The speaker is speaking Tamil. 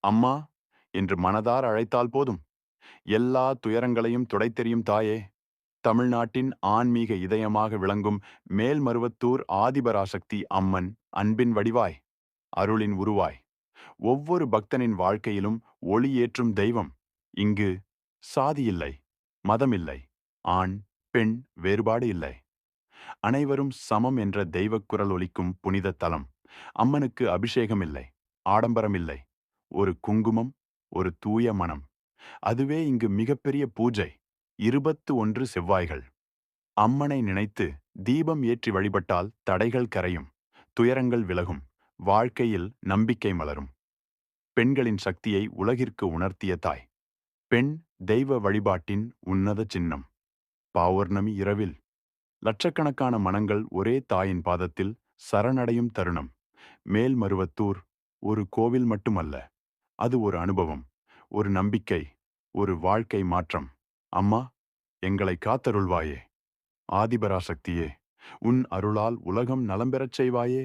அம்மா என்று மனதார அழைத்தால் போதும். எல்லா துயரங்களையும் துடைத்தெறியும் தாயே. தமிழ்நாட்டின் ஆன்மீக இதயமாக விளங்கும் மேல்மருவத்தூர் ஆதிபராசக்தி அம்மன் அன்பின் வடிவாய், அருளின் உருவாய், ஒவ்வொரு பக்தனின் வாழ்க்கையிலும் ஒளி ஏற்றும் தெய்வம். இங்கு சாதி இல்லை, மதம் இல்லை, ஆண் பெண் வேறுபாடு இல்லை. அனைவரும் சமம் என்ற தெய்வக் குரல் ஒலிக்கும் புனித தலம். அம்மனுக்கு அபிஷேகம் இல்லை, ஆடம்பரம் இல்லை, ஒரு குங்குமம், ஒரு தூய மனம். அதுவே இங்கு மிகப்பெரிய பூஜை. 21 செவ்வாய்கள். அம்மனை நினைத்து தீபம் ஏற்றி வழிபட்டால் தடைகள் கரையும், துயரங்கள் விலகும், வாழ்க்கையில் நம்பிக்கை மலரும். பெண்களின் சக்தியை உலகிற்கு உணர்த்திய தாய். பெண் தெய்வ வழிபாட்டின் உன்னத சின்னம். பௌர்ணமி இரவில் லட்சக்கணக்கான மனங்கள் ஒரே தாயின் பாதத்தில் சரணடையும் தருணம். மேல்மருவத்தூர் ஒரு கோவில் மட்டுமல்ல, அது ஒரு அனுபவம், ஒரு நம்பிக்கை, ஒரு வாழ்க்கை மாற்றம். அம்மா, எங்களை காத்தருள்வாயே. ஆதிபராசக்தியே, உன் அருளால் உலகம் நலம் பெறச் செய்வாயே.